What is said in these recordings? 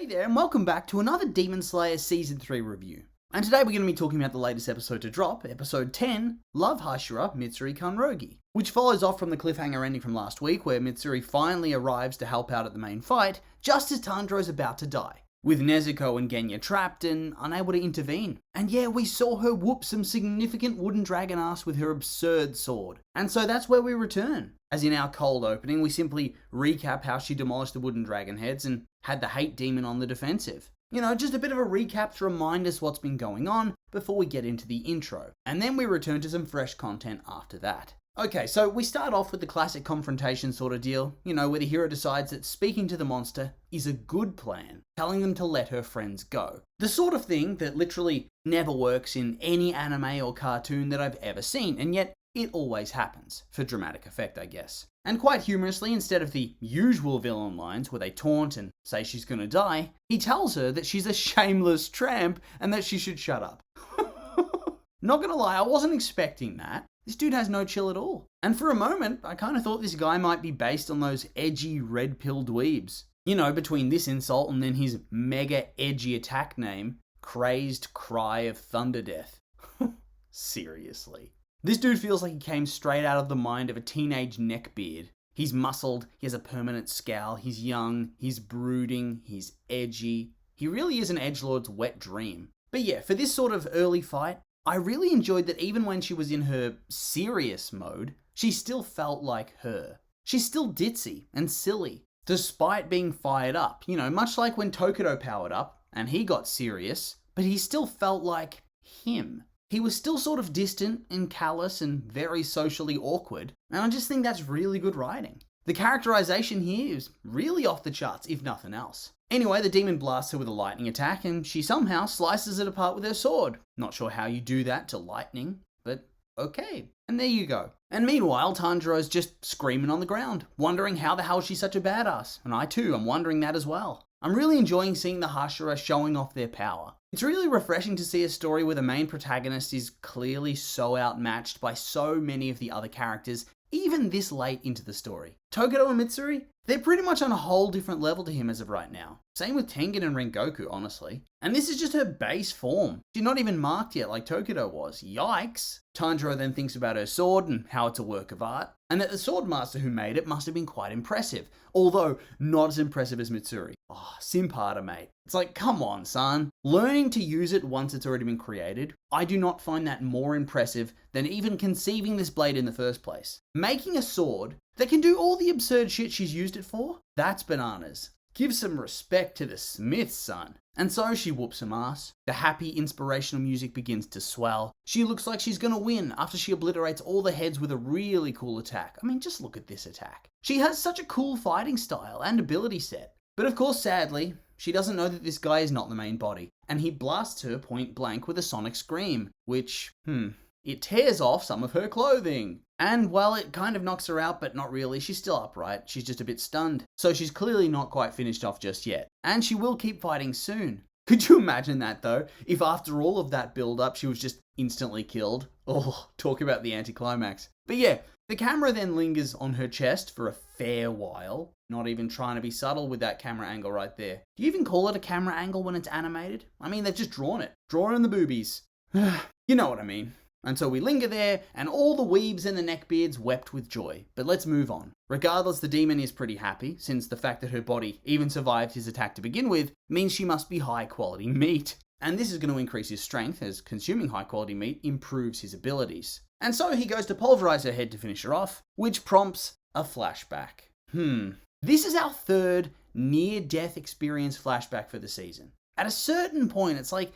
Hey there, and welcome back to another Demon Slayer Season 3 review. And today we're going to be talking about the latest episode to drop, episode 10, Love Hashira, Mitsuri Kanrogi, which follows off from the cliffhanger ending from last week where Mitsuri finally arrives to help out at the main fight, just as Tanjiro's about to die, with Nezuko and Genya trapped and unable to intervene. And yeah, we saw her whoop some significant wooden dragon ass with her absurd sword. And so that's where we return. As in our cold opening, we simply recap how she demolished the wooden dragon heads and had the hate demon on the defensive. You know, just a bit of a recap to remind us what's been going on before we get into the intro. And then we return to some fresh content after that. Okay, so we start off with the classic confrontation sort of deal, you know, where the hero decides that speaking to the monster is a good plan, telling them to let her friends go. The sort of thing that literally never works in any anime or cartoon that I've ever seen, and yet it always happens, for dramatic effect, I guess. And quite humorously, instead of the usual villain lines where they taunt and say she's gonna die, he tells her that she's a shameless tramp and that she should shut up. Not gonna lie, I wasn't expecting that. This dude has no chill at all. And for a moment, I kind of thought this guy might be based on those edgy red pill dweebs. You know, between this insult and then his mega edgy attack name, Crazed Cry of Thunder Death. Seriously. This dude feels like he came straight out of the mind of a teenage neckbeard. He's muscled, he has a permanent scowl, he's young, he's brooding, he's edgy. He really is an edgelord's wet dream. But yeah, for this sort of early fight, I really enjoyed that even when she was in her serious mode, she still felt like her. She's still ditzy and silly, despite being fired up. You know, much like when Tokido powered up, and he got serious, but he still felt like him. He was still sort of distant and callous and very socially awkward, and I just think that's really good writing. The characterization here is really off the charts, if nothing else. Anyway, the demon blasts her with a lightning attack, and she somehow slices it apart with her sword. Not sure how you do that to lightning, but okay. And there you go. And meanwhile, Tanjiro's just screaming on the ground, wondering how the hell she's such a badass. And I too am wondering that as well. I'm really enjoying seeing the Hashira showing off their power. It's really refreshing to see a story where the main protagonist is clearly so outmatched by so many of the other characters, even this late into the story. Tokido and Mitsuri, they're pretty much on a whole different level to him as of right now. Same with Tengen and Rengoku, honestly. And this is just her base form. She's not even marked yet like Tokido was. Yikes! Tanjiro then thinks about her sword and how it's a work of art, and that the swordmaster who made it must have been quite impressive, although not as impressive as Mitsuri. Oh, simp-harder, mate. It's like, come on, son. Learning to use it once it's already been created, I do not find that more impressive than even conceiving this blade in the first place. Making a sword that can do all the absurd shit she's used it for? That's bananas. Give some respect to the smith, son. And so she whoops some ass. The happy, inspirational music begins to swell. She looks like she's gonna win after she obliterates all the heads with a really cool attack. I mean, just look at this attack. She has such a cool fighting style and ability set. But of course, sadly, she doesn't know that this guy is not the main body, and he blasts her point blank with a sonic scream, which, it tears off some of her clothing. And while it kind of knocks her out, but not really, she's still upright. She's just a bit stunned. So she's clearly not quite finished off just yet. And she will keep fighting soon. Could you imagine that though? If after all of that build-up, she was just instantly killed? Oh, talk about the anticlimax. But yeah, the camera then lingers on her chest for a fair while. Not even trying to be subtle with that camera angle right there. Do you even call it a camera angle when it's animated? I mean, they've just drawn it. Drawing the boobies. You know what I mean. And so we linger there, and all the weebs and the neckbeards wept with joy. But let's move on. Regardless, the demon is pretty happy, since the fact that her body even survived his attack to begin with means she must be high quality meat. And this is going to increase his strength, as consuming high quality meat improves his abilities. And so he goes to pulverize her head to finish her off, which prompts a flashback. This is our third near-death experience flashback for the season. At a certain point, it's like,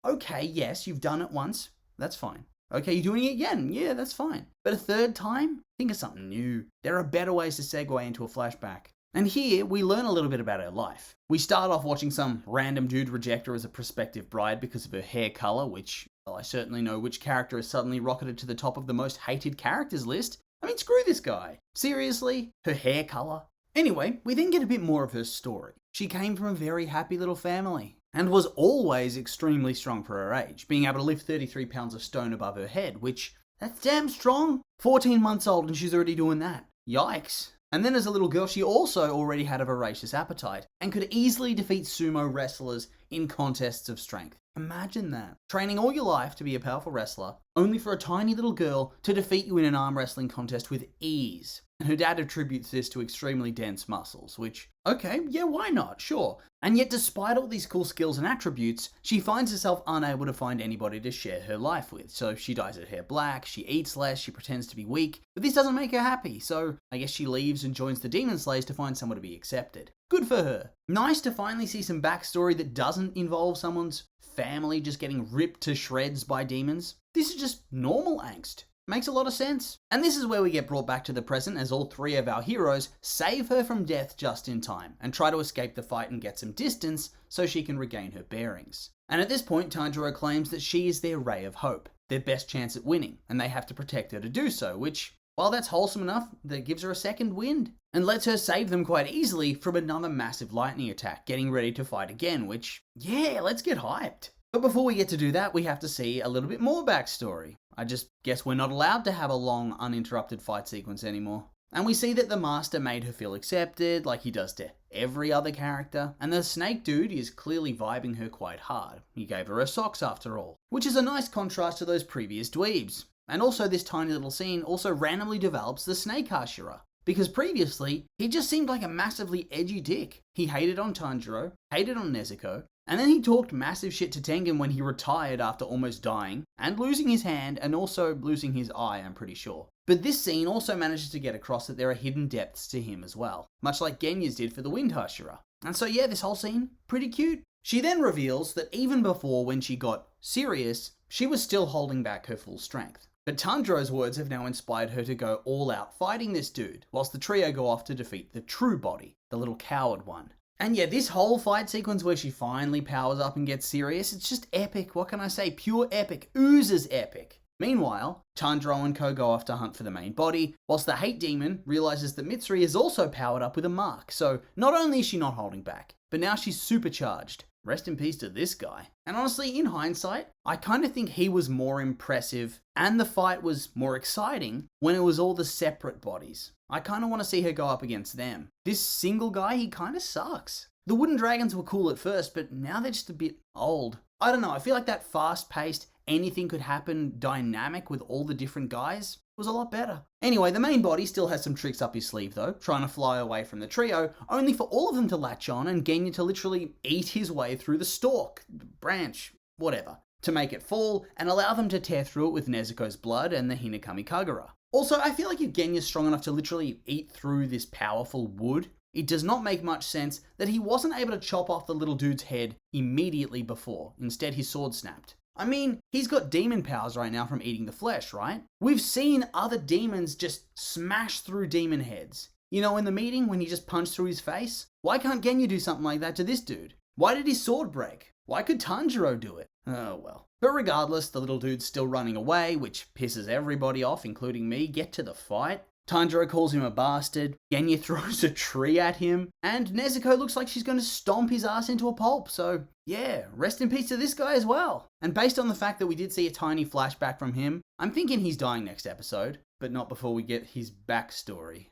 okay, yes, you've done it once. That's fine. Okay, you're doing it again. Yeah, that's fine. But a third time? Think of something new. There are better ways to segue into a flashback. And here, we learn a little bit about her life. We start off watching some random dude reject her as a prospective bride because of her hair color, which, well, I certainly know which character has suddenly rocketed to the top of the most hated characters list. I mean, screw this guy. Seriously? Her hair color? Anyway, we then get a bit more of her story. She came from a very happy little family, and was always extremely strong for her age, being able to lift 33 pounds of stone above her head, which, that's damn strong. 14 months old and she's already doing that. Yikes. And then as a little girl, she also already had a voracious appetite and could easily defeat sumo wrestlers in contests of strength. Imagine that. Training all your life to be a powerful wrestler, only for a tiny little girl to defeat you in an arm wrestling contest with ease. And her dad attributes this to extremely dense muscles, which, okay, yeah, why not? Sure. And yet, despite all these cool skills and attributes, she finds herself unable to find anybody to share her life with. So she dyes her hair black, she eats less, she pretends to be weak, but this doesn't make her happy. So I guess she leaves and joins the Demon Slayers to find someone to be accepted. Good for her. Nice to finally see some backstory that doesn't involve someone's family just getting ripped to shreds by demons. This is just normal angst. Makes a lot of sense. And this is where we get brought back to the present as all three of our heroes save her from death just in time and try to escape the fight and get some distance so she can regain her bearings. And at this point, Tanjiro claims that she is their ray of hope, their best chance at winning, and they have to protect her to do so, which, while that's wholesome enough, that gives her a second wind and lets her save them quite easily from another massive lightning attack, getting ready to fight again, which, yeah, let's get hyped. But before we get to do that, we have to see a little bit more backstory. I just guess we're not allowed to have a long, uninterrupted fight sequence anymore. And we see that the master made her feel accepted, like he does to every other character, and the snake dude is clearly vibing her quite hard. He gave her socks after all, which is a nice contrast to those previous dweebs. And also this tiny little scene also randomly develops the snake Hashira, because previously, he just seemed like a massively edgy dick. He hated on Tanjiro, hated on Nezuko, and then he talked massive shit to Tengen when he retired after almost dying, and losing his hand, and also losing his eye, I'm pretty sure. But this scene also manages to get across that there are hidden depths to him as well, much like Genya's did for the Wind Hashira. And so yeah, this whole scene, pretty cute. She then reveals that even before when she got serious, she was still holding back her full strength. But Tanjiro's words have now inspired her to go all out fighting this dude, whilst the trio go off to defeat the true body, the little coward one. And yeah, this whole fight sequence where she finally powers up and gets serious, it's just epic. What can I say? Pure epic. Oozes epic. Meanwhile, Tanjiro and Co go off to hunt for the main body, whilst the hate demon realizes that Mitsuri is also powered up with a mark. So not only is she not holding back, but now she's supercharged. Rest in peace to this guy. And honestly, in hindsight, I kind of think he was more impressive and the fight was more exciting when it was all the separate bodies. I kind of want to see her go up against them. This single guy, he kind of sucks. The wooden dragons were cool at first, but now they're just a bit old. I don't know, I feel like that fast-paced, anything could happen dynamic with all the different guys was a lot better. Anyway, the main body still has some tricks up his sleeve though, trying to fly away from the trio, only for all of them to latch on and Genya to literally eat his way through the stalk, branch, whatever, to make it fall and allow them to tear through it with Nezuko's blood and the Hinakami Kagura. Also, I feel like if Genya's strong enough to literally eat through this powerful wood, it does not make much sense that he wasn't able to chop off the little dude's head immediately before. Instead, his sword snapped. I mean, he's got demon powers right now from eating the flesh, right? We've seen other demons just smash through demon heads. You know, in the meeting when he just punched through his face? Why can't Genya do something like that to this dude? Why did his sword break? Why could Tanjiro do it? Oh well. But regardless, the little dude's still running away, which pisses everybody off, including me. Get to the fight. Tanjiro calls him a bastard, Genya throws a tree at him, and Nezuko looks like she's going to stomp his ass into a pulp, so yeah, rest in peace to this guy as well. And based on the fact that we did see a tiny flashback from him, I'm thinking he's dying next episode, but not before we get his backstory.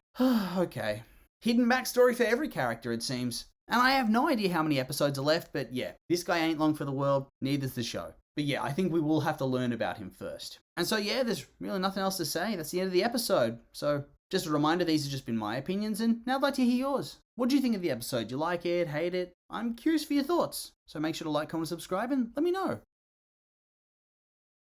Okay. Hidden backstory for every character, it seems. And I have no idea how many episodes are left, but yeah, this guy ain't long for the world, neither's the show. But yeah, I think we will have to learn about him first. And so yeah, there's really nothing else to say. That's the end of the episode. So just a reminder, these have just been my opinions, and now I'd like to hear yours. What do you think of the episode? Do you like it, hate it? I'm curious for your thoughts. So make sure to like, comment, subscribe, and let me know.